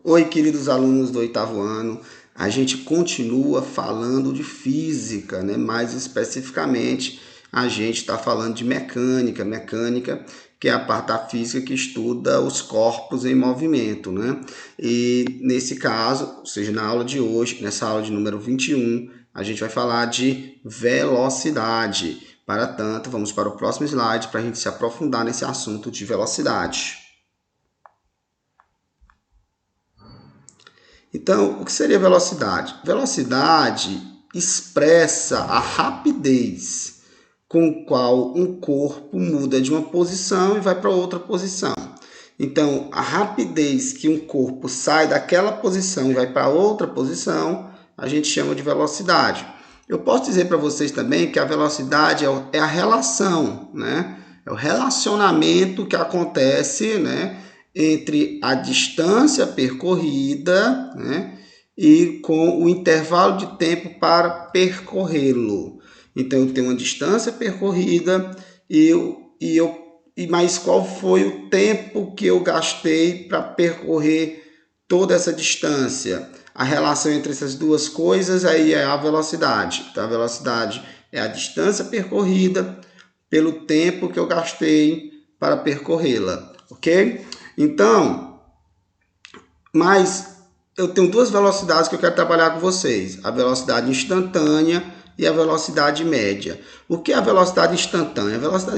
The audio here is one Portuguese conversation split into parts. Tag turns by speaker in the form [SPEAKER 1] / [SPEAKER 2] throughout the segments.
[SPEAKER 1] Oi, queridos alunos do 8º ano. A gente continua falando de física, né? Mais especificamente, a gente está falando de mecânica. Mecânica, que é a parte da física que estuda os corpos em movimento, né? E nesse caso, ou seja, na aula de hoje, nessa aula de número 21, a gente vai falar de velocidade. Para tanto, vamos para o próximo slide para a gente se aprofundar nesse assunto de velocidade. Então, o que seria velocidade? Velocidade expressa a rapidez com qual um corpo muda de uma posição e vai para outra posição. Então, a rapidez que um corpo sai daquela posição e vai para outra posição, a gente chama de velocidade. Eu posso dizer para vocês também que a velocidade é a relação, né? É o relacionamento que acontece, né, entre a distância percorrida, né, e com o intervalo de tempo para percorrê-lo. Então, eu tenho uma distância percorrida mas qual foi o tempo que eu gastei para percorrer toda essa distância? A relação entre essas duas coisas aí é a velocidade. Então, a velocidade é a distância percorrida pelo tempo que eu gastei para percorrê-la, ok? Então, mas eu tenho duas velocidades que eu quero trabalhar com vocês. A velocidade instantânea e a velocidade média. O que é a velocidade instantânea? A velocidade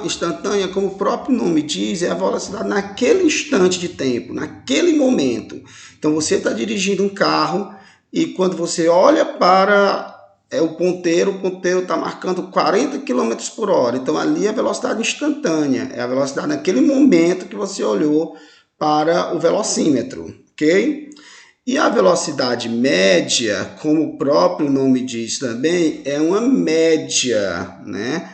[SPEAKER 1] instantânea, como o próprio nome diz, é a velocidade naquele instante de tempo, naquele momento. Então, você está dirigindo um carro e quando você olha para o ponteiro está marcando 40 km por hora. Então, ali é a velocidade instantânea. É a velocidade naquele momento que você olhou para o velocímetro, ok? E a velocidade média, como o próprio nome diz também, é uma média, né,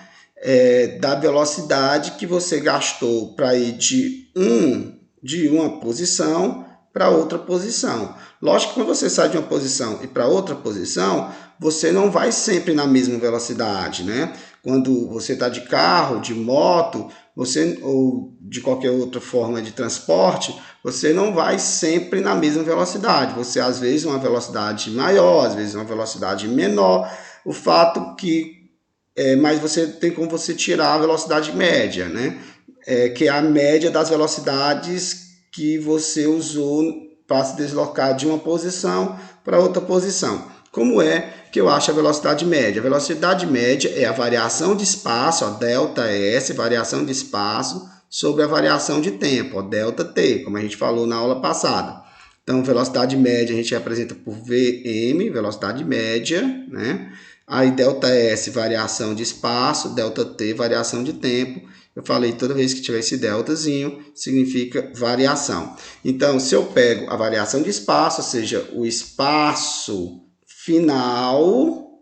[SPEAKER 1] da velocidade que você gastou para ir de uma posição para outra posição. Lógico que quando você sai de uma posição e para outra posição, você não vai sempre na mesma velocidade, né? Quando você está de carro, de moto, ou de qualquer outra forma de transporte, você não vai sempre na mesma velocidade. Você, às vezes, uma velocidade maior, às vezes, uma velocidade menor. O fato que... mas você tem como você tirar a velocidade média, né? Que é a média das velocidades que você usou para se deslocar de uma posição para outra posição. Como é que eu acho a velocidade média? A velocidade média é a variação de espaço, ó, ΔS, variação de espaço, sobre a variação de tempo, ó, ΔT, como a gente falou na aula passada. Então, velocidade média a gente representa por Vm, velocidade média, né? Aí, ΔS, variação de espaço, ΔT, variação de tempo. Eu falei, toda vez que tiver esse deltazinho, significa variação. Então, se eu pego a variação de espaço, ou seja, o espaço final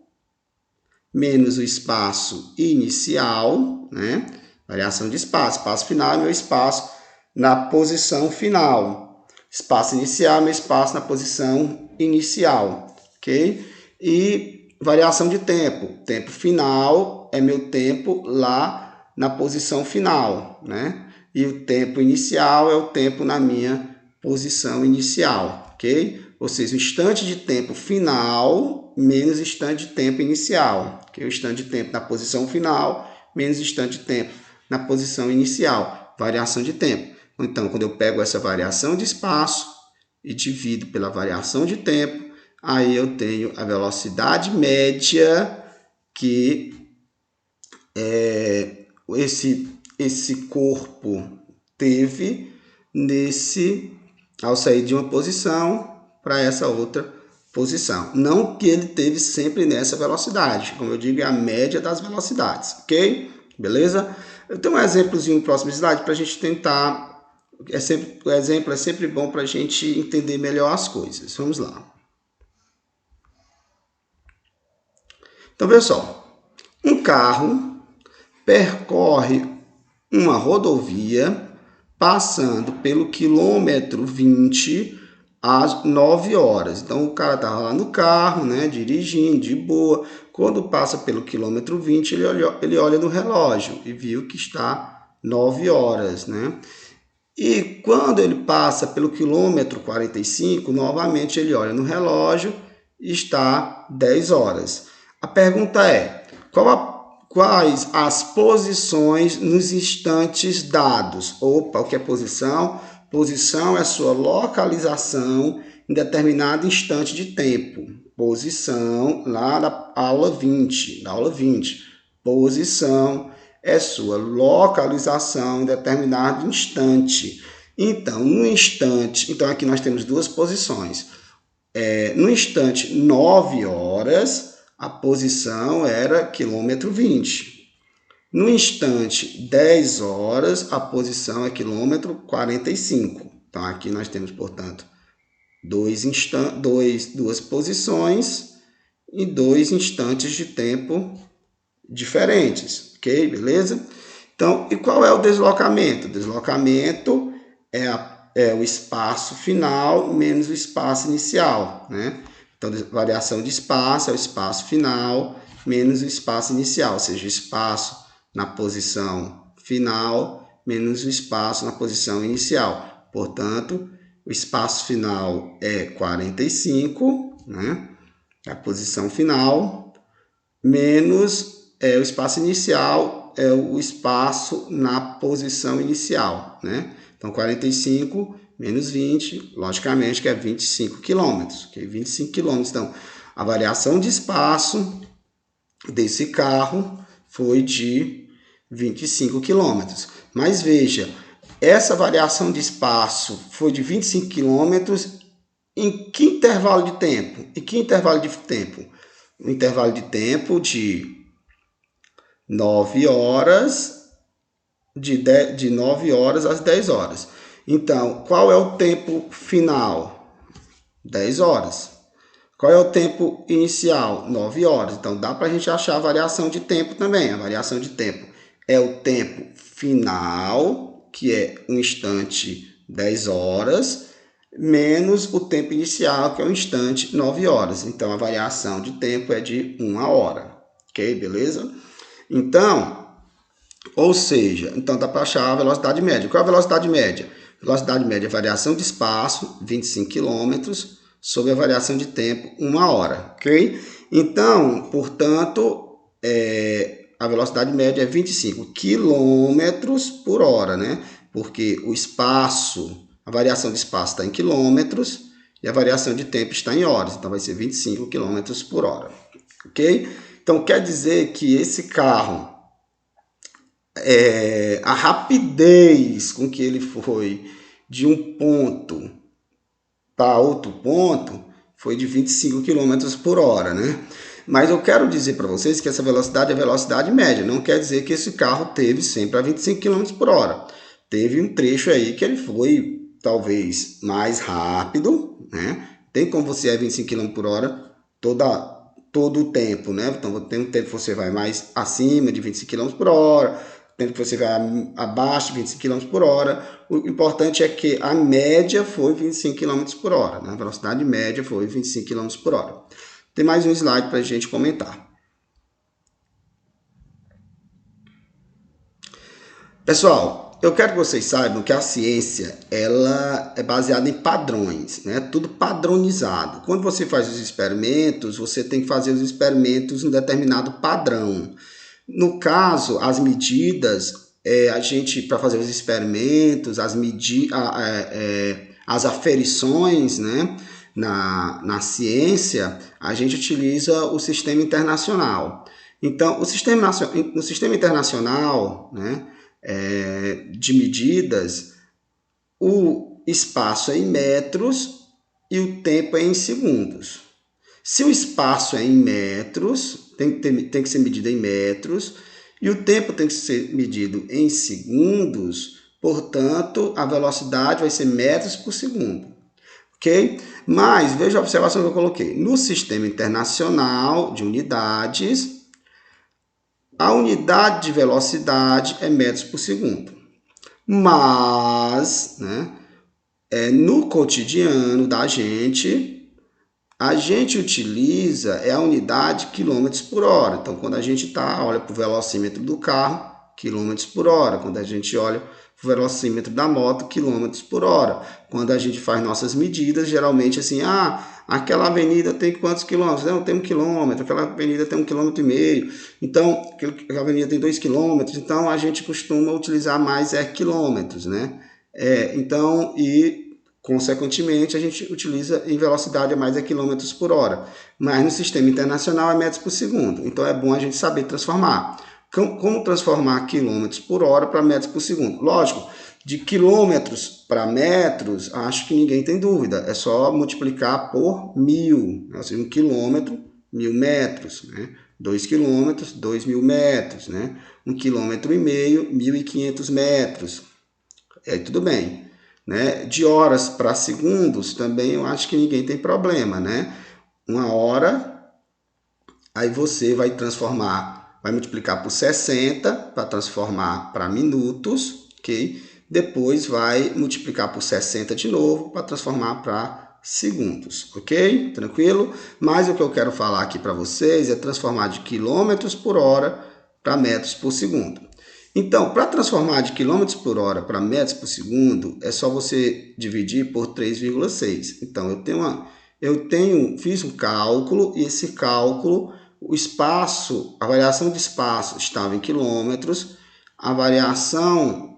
[SPEAKER 1] menos o espaço inicial, né? Variação de espaço. Espaço final é meu espaço na posição final. Espaço inicial é meu espaço na posição inicial, ok? E variação de tempo. Tempo final é meu tempo lá na posição final, né? E o tempo inicial é o tempo na minha posição inicial, ok? Ou seja, o instante de tempo final menos instante de tempo inicial, que é o instante de tempo na posição final menos instante de tempo na posição inicial, variação de tempo. Então, quando eu pego essa variação de espaço e divido pela variação de tempo, aí eu tenho a velocidade média que esse corpo teve ao sair de uma posição para essa outra posição. Não que ele teve sempre nessa velocidade, como eu digo, é a média das velocidades, ok? Beleza? Eu tenho um exemplozinho no próximo slide para a gente tentar. O exemplo é sempre bom para a gente entender melhor as coisas. Vamos lá. Então, pessoal, um carro percorre uma rodovia passando pelo quilômetro 20 às 9 horas. Então, o cara estava lá no carro, né, dirigindo de boa. Quando passa pelo quilômetro 20, ele olha no relógio e viu que está 9 horas, né? E quando ele passa pelo quilômetro 45, novamente ele olha no relógio e está 10 horas. A pergunta é, quais as posições nos instantes dados? Opa, o que é posição? Posição é a sua localização em determinado instante de tempo. Posição, lá da aula 20, Posição é sua localização em determinado instante. Então, no instante, então aqui nós temos duas posições. No instante 9 horas, a posição era quilômetro 20. No instante 10 horas, a posição é quilômetro 45. Então, aqui nós temos, portanto, duas posições e 2 instantes de tempo diferentes, ok? Beleza? Então, e qual é o deslocamento? O deslocamento é o espaço final menos o espaço inicial, né? Então, variação de espaço é o espaço final menos o espaço inicial, ou seja, o espaço na posição final menos o espaço na posição inicial. Portanto, o espaço final é 45, né? A posição final, menos o espaço inicial é o espaço na posição inicial, né? Então, 45 menos 20, logicamente que é 25 quilômetros, ok? 25 quilômetros. Então, a variação de espaço desse carro foi de 25 quilômetros. Mas veja, essa variação de espaço foi de 25 quilômetros em que intervalo de tempo? Em que intervalo de tempo? Um intervalo de tempo de 9 horas, de 9 horas às 10 horas. Então, qual é o tempo final? 10 horas. Qual é o tempo inicial? 9 horas. Então, dá para a gente achar a variação de tempo também. A variação de tempo é o tempo final, que é um instante 10 horas, menos o tempo inicial, que é um instante 9 horas. Então, a variação de tempo é de 1 hora. Ok? Beleza? Então, ou seja, então dá para achar a velocidade média. Qual é a velocidade média? Velocidade média é variação de espaço, 25 km, sobre a variação de tempo, 1 hora, ok? Então, portanto, a velocidade média é 25 km por hora, né? Porque o espaço, a variação de espaço está em quilômetros e a variação de tempo está em horas, então vai ser 25 km por hora, ok? Então, quer dizer que esse carro, a rapidez com que ele foi de um ponto para outro ponto foi de 25 km por hora, né? Mas eu quero dizer para vocês que essa velocidade é velocidade média, não quer dizer que esse carro teve sempre a 25 km por hora. Teve um trecho aí que ele foi talvez mais rápido, né? Tem como você ir 25 km por hora todo o tempo, né? Então tem um tempo que você vai mais acima de 25 km por hora, tempo que você vai abaixo de 25 km por hora. O importante é que a média foi 25 km por hora, né? A velocidade média foi 25 km por hora. Tem mais um slide para a gente comentar. Pessoal, eu quero que vocês saibam que a ciência ela é baseada em padrões, né? Tudo padronizado. Quando você faz os experimentos, você tem que fazer os experimentos em determinado padrão. No caso, as medidas, a gente, para fazer os experimentos, as aferições, né? Na ciência, a gente utiliza o sistema internacional. Então, no sistema internacional, né? De medidas, o espaço é em metros e o tempo é em segundos. Se o espaço é em metros, tem que ser medido em metros, e o tempo tem que ser medido em segundos, portanto, a velocidade vai ser metros por segundo. Ok? Mas, veja a observação que eu coloquei. No sistema internacional de unidades, a unidade de velocidade é metros por segundo. Mas, né, no cotidiano da gente, a gente utiliza a unidade quilômetros por hora. Então, quando a gente olha para o velocímetro do carro, quilômetros por hora. Quando a gente olha o velocímetro da moto, quilômetros por hora. Quando a gente faz nossas medidas, geralmente assim, aquela avenida tem quantos quilômetros? Não, tem 1 quilômetro, aquela avenida tem 1,5 quilômetro. Então, aquela avenida tem 2 quilômetros, então a gente costuma utilizar mais quilômetros, né? Então, consequentemente, a gente utiliza em velocidade a mais quilômetros por hora. Mas no sistema internacional é metros por segundo. Então é bom a gente saber transformar. Como transformar quilômetros por hora para metros por segundo? Lógico, de quilômetros para metros, acho que ninguém tem dúvida. É só multiplicar por 1000. Ou seja, 1 quilômetro, 1000 metros. Né? 2 quilômetros, 2000 metros. Né? 1,5 quilômetro, 1.500 metros. Tudo bem. Né? De horas para segundos, também eu acho que ninguém tem problema, né? 1 hora, aí você vai multiplicar por 60 para transformar para minutos, ok? Depois vai multiplicar por 60 de novo para transformar para segundos, ok? Tranquilo? Mas o que eu quero falar aqui para vocês é transformar de quilômetros por hora para metros por segundo. Então, para transformar de quilômetros por hora para metros por segundo, é só você dividir por 3,6. Então, fiz um cálculo e esse cálculo, a variação de espaço estava em quilômetros, a variação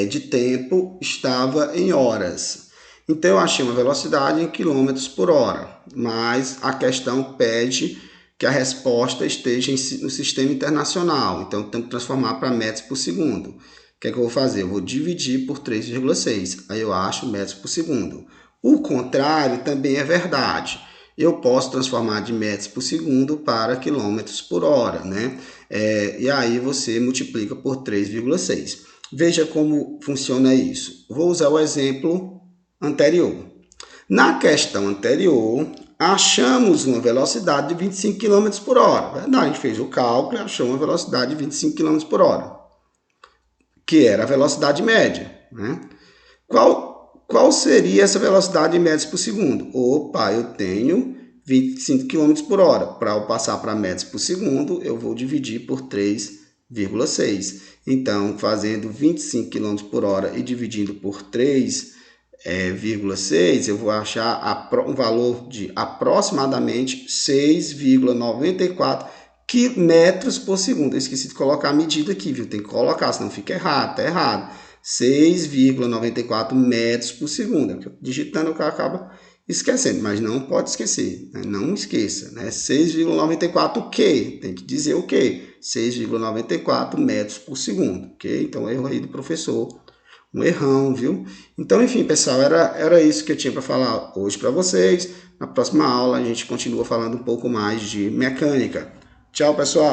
[SPEAKER 1] de tempo estava em horas. Então, eu achei uma velocidade em quilômetros por hora, mas a questão pede que a resposta esteja no sistema internacional. Então, eu tenho que transformar para metros por segundo. O que é que eu vou fazer? Eu vou dividir por 3,6. Aí eu acho metros por segundo. O contrário também é verdade. Eu posso transformar de metros por segundo para quilômetros por hora, né? E aí você multiplica por 3,6. Veja como funciona isso. Vou usar o exemplo anterior. Na questão anterior, achamos uma velocidade de 25 km por hora. Verdade, a gente fez o cálculo e achou uma velocidade de 25 km por hora, que era a velocidade média. Né? Qual seria essa velocidade em metros por segundo? Opa, eu tenho 25 km por hora. Para eu passar para metros por segundo, eu vou dividir por 3,6. Então, fazendo 25 km por hora e dividindo por 3,6, eu vou achar um valor de aproximadamente 6,94 metros por segundo. Eu esqueci de colocar a medida aqui, viu? Tem que colocar, senão fica errado, tá errado. 6,94 metros por segundo. Digitando o cara acaba esquecendo, mas não pode esquecer, né? Não esqueça, né? 6,94 o quê? Tem que dizer o quê? 6,94 metros por segundo, ok? Então, erro aí do professor. Um errão, viu? Então, enfim, pessoal, era isso que eu tinha para falar hoje para vocês. Na próxima aula, a gente continua falando um pouco mais de mecânica. Tchau, pessoal!